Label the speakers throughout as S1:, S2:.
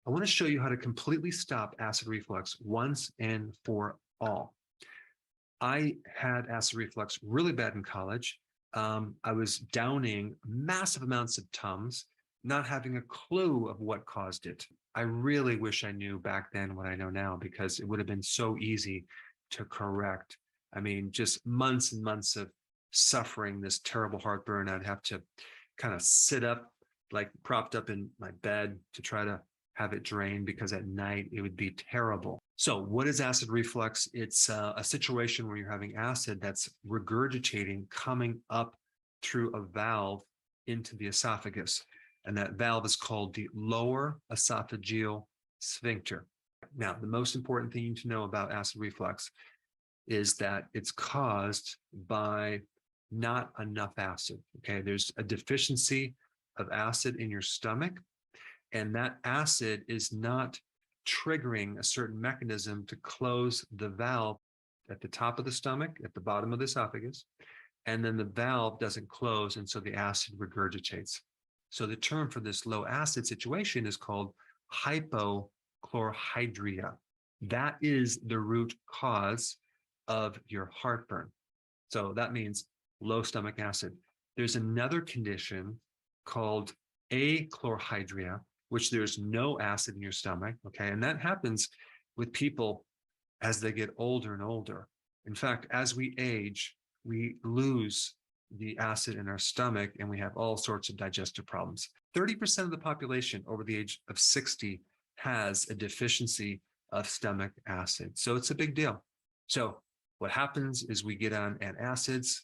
S1: I want to show you how to completely stop acid reflux once and for all. I had acid reflux really bad in college. I was downing massive amounts of Tums, not having a clue of what caused it. I really wish I knew back then what I know now, because it would have been so easy to correct. I mean, just months and months of suffering this terrible heartburn. I'd have to kind of sit up, like propped up in my bed to try to have it drained, because at night it would be terrible. So what is acid reflux? It's a situation where you're having acid that's regurgitating, coming up through a valve into the esophagus. And that valve is called the lower esophageal sphincter. Now, the most important thing to know about acid reflux is that it's caused by not enough acid. Okay, there's a deficiency of acid in your stomach, and that acid is not triggering a certain mechanism to close the valve at the top of the stomach, at the bottom of the esophagus, and then the valve doesn't close, and so the acid regurgitates. So the term for this low acid situation is called hypochlorhydria. That is the root cause of your heartburn. So that means low stomach acid. There's another condition called achlorhydria, which there's no acid in your stomach, okay? And that happens with people as they get older and older. In fact, as we age, we lose the acid in our stomach, and we have all sorts of digestive problems. 30% of the population over the age of 60 has a deficiency of stomach acid. So it's a big deal. So what happens is we get on antacids,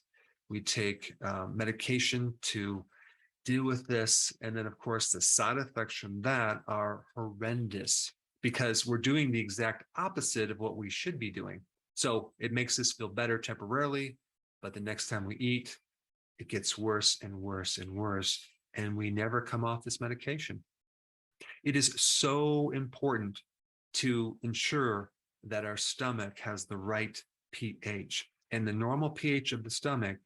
S1: we take medication to deal with this. And then, of course, the side effects from that are horrendous, because we're doing the exact opposite of what we should be doing. So it makes us feel better temporarily, but the next time we eat, it gets worse and worse and worse, and we never come off this medication. It is so important to ensure that our stomach has the right pH, and the normal pH of the stomach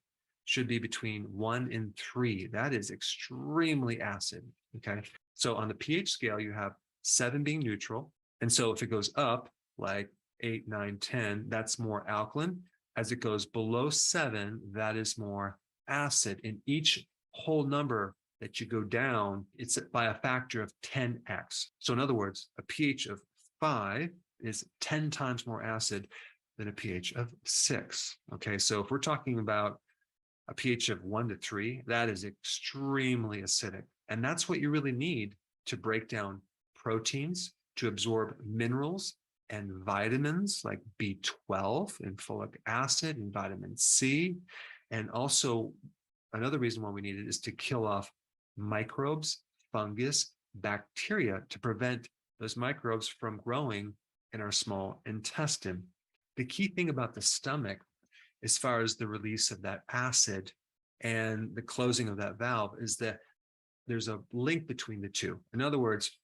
S1: should be between 1 and 3. That is extremely acid, okay? So on the pH scale, you have 7 being neutral, and so if it goes up, like 8, 9, 10, that's more alkaline. As it goes below 7, that is more acid. In each whole number that you go down, it's by a factor of 10x. So in other words, a pH of 5 is 10 times more acid than a pH of 6. Okay, so if we're talking about a pH of 1 to 3, that is extremely acidic. And that's what you really need to break down proteins, to absorb minerals and vitamins like B12 and folic acid and vitamin C. And also, another reason why we need it is to kill off microbes, fungus, bacteria, to prevent those microbes from growing in our small intestine. The key thing about the stomach, as far as the release of that acid and the closing of that valve, is that there's a link between the two. In other words,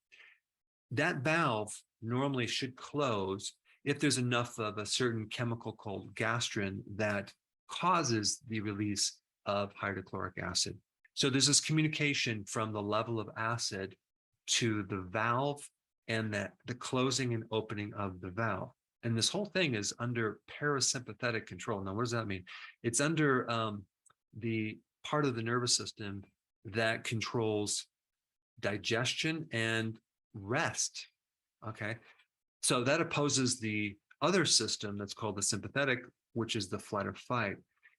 S1: that valve normally should close if there's enough of a certain chemical called gastrin that causes the release of hydrochloric acid. So there's this communication from the level of acid to the valve and the closing and opening of the valve. And this whole thing is under parasympathetic control. Now, what does that mean? It's under the part of the nervous system that controls digestion and rest. Okay, so that opposes the other system that's called the sympathetic, which is the flight or fight.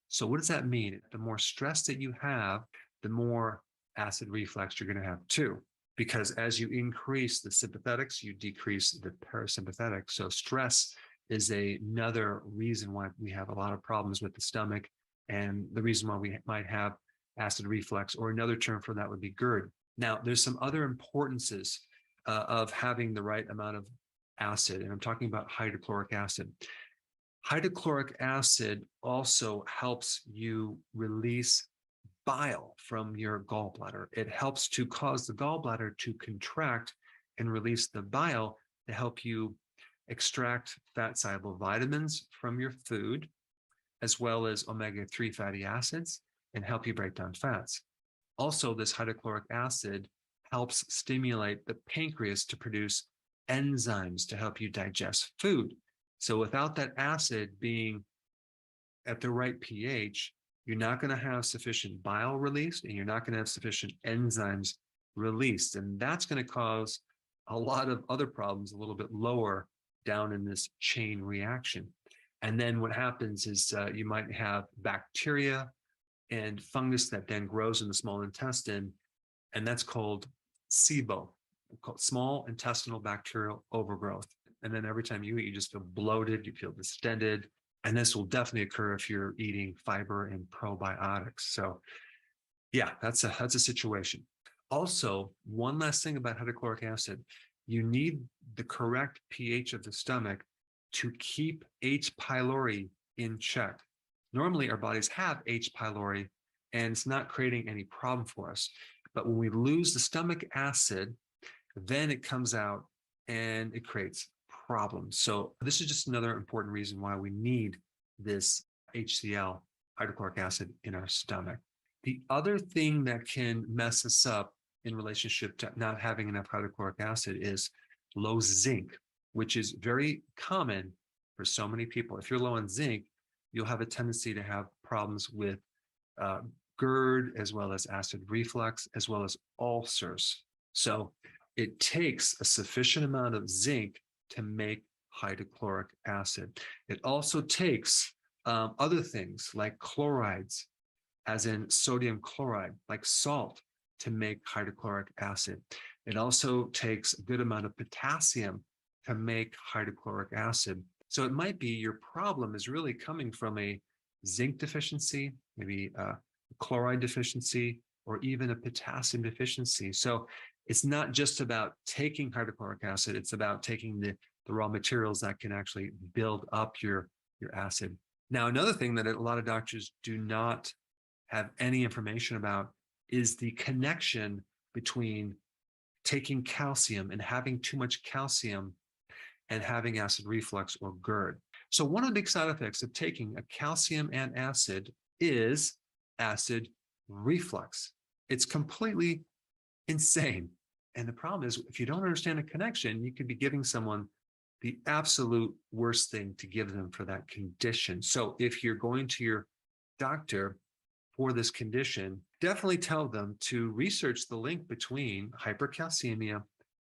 S1: So what does that mean? The more stress that you have, the more acid reflux you're going to have too, because as you increase the sympathetics, you decrease the parasympathetic. So stress is another reason why we have a lot of problems with the stomach, and the reason why we might have acid reflux, or another term for that would be GERD. Now, there's some other importances of having the right amount of acid, and I'm talking about hydrochloric acid. Hydrochloric acid also helps you release bile from your gallbladder. It helps to cause the gallbladder to contract and release the bile to help you extract fat-soluble vitamins from your food, as well as omega-3 fatty acids, and help you break down fats. Also, this hydrochloric acid helps stimulate the pancreas to produce enzymes to help you digest food. So without that acid being at the right pH, you're not going to have sufficient bile released, and you're not going to have sufficient enzymes released. And that's going to cause a lot of other problems a little bit lower down in this chain reaction. And then what happens is you might have bacteria and fungus that then grows in the small intestine, and that's called SIBO, called small intestinal bacterial overgrowth. And then every time you eat, you just feel bloated, you feel distended, and this will definitely occur if you're eating fiber and probiotics. So yeah, that's a situation. Also, one last thing about hydrochloric acid, you need the correct pH of the stomach to keep H. pylori in check. Normally, our bodies have H. pylori, and it's not creating any problem for us. But when we lose the stomach acid, then it comes out and it creates problems. So this is just another important reason why we need this HCl, hydrochloric acid, in our stomach. The other thing that can mess us up in relationship to not having enough hydrochloric acid is low zinc, which is very common for so many people. If you're low on zinc, you'll have a tendency to have problems with GERD, as well as acid reflux, as well as ulcers. So it takes a sufficient amount of zinc to make hydrochloric acid. It also takes other things like chlorides, as in sodium chloride, like salt, to make hydrochloric acid. It also takes a good amount of potassium to make hydrochloric acid. So it might be your problem is really coming from a zinc deficiency, maybe a chloride deficiency, or even a potassium deficiency. So it's not just about taking hydrochloric acid, it's about taking the raw materials that can actually build up your acid. Now, another thing that a lot of doctors do not have any information about is the connection between taking calcium and having too much calcium and having acid reflux or GERD. So one of the big side effects of taking a calcium and acid is acid reflux. It's completely insane. And the problem is, if you don't understand a connection, you could be giving someone the absolute worst thing to give them for that condition. So if you're going to your doctor for this condition, definitely tell them to research the link between hypercalcemia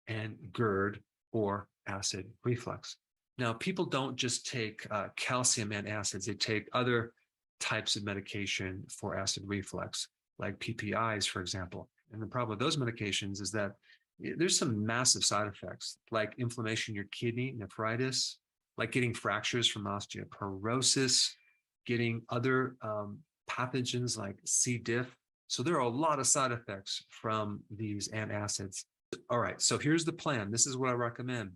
S1: and GERD or acid reflux. Now, people don't just take calcium and acids, they take other types of medication for acid reflux, like PPIs, for example. And the problem with those medications is that there's some massive side effects, like inflammation in your kidney, nephritis, like getting fractures from osteoporosis, getting other pathogens like C. diff. So there are a lot of side effects from these antacids. All right, so here's the plan. This is what I recommend.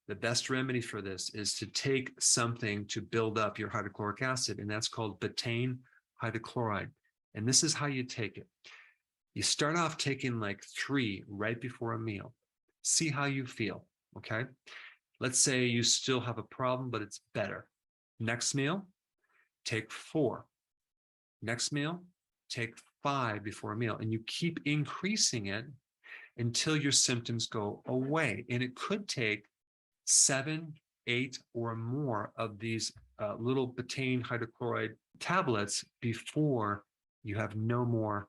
S1: The best remedy for this is to take something to build up your hydrochloric acid, and that's called betaine hydrochloride. And this is how you take it. You start off taking like 3 right before a meal. See how you feel, okay? Let's say you still have a problem, but it's better. Next meal, take 4. Next meal, take 5 before a meal, and you keep increasing it until your symptoms go away. And it could take 7, 8, or more of these little betaine hydrochloride tablets before you have no more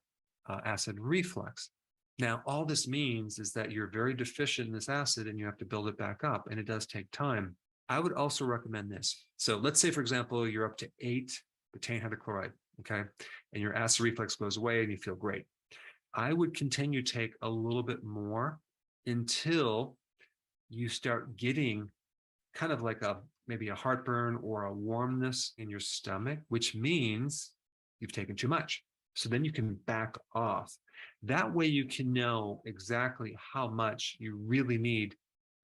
S1: acid reflux. Now, all this means is that you're very deficient in this acid and you have to build it back up, and it does take time. I would also recommend this. So let's say, for example, you're up to 8 betaine hydrochloride, okay, and your acid reflux goes away and you feel great. I would continue to take a little bit more until you start getting kind of like maybe a heartburn or a warmness in your stomach, which means you've taken too much. So then you can back off. That way you can know exactly how much you really need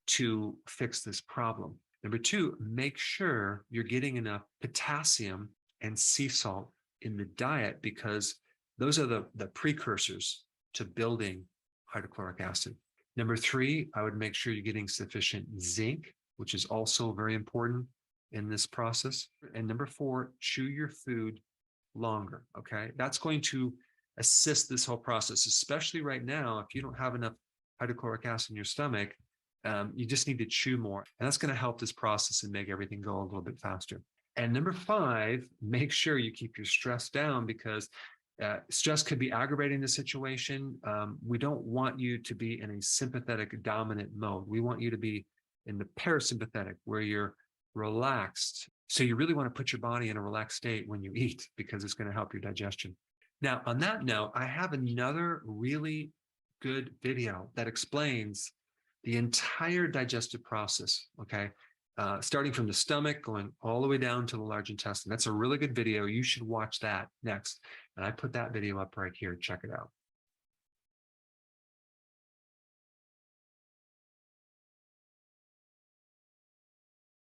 S1: to fix this problem. Number 2, make sure you're getting enough potassium and sea salt in the diet, because those are the precursors to building hydrochloric acid. Number 3, I would make sure you're getting sufficient zinc, which is also very important in this process. And number 4, chew your food longer, okay? That's going to assist this whole process, especially right now. If you don't have enough hydrochloric acid in your stomach, you just need to chew more. And that's going to help this process and make everything go a little bit faster. And number 5, make sure you keep your stress down, because stress could be aggravating the situation. We don't want you to be in a sympathetic dominant mode. We want you to be in the parasympathetic, where you're relaxed. So you really want to put your body in a relaxed state when you eat, because it's going to help your digestion. Now, on that note, I have another really good video that explains the entire digestive process, okay? Starting from the stomach, going all the way down to the large intestine. That's a really good video. You should watch that next. And I put that video up right here. Check it out.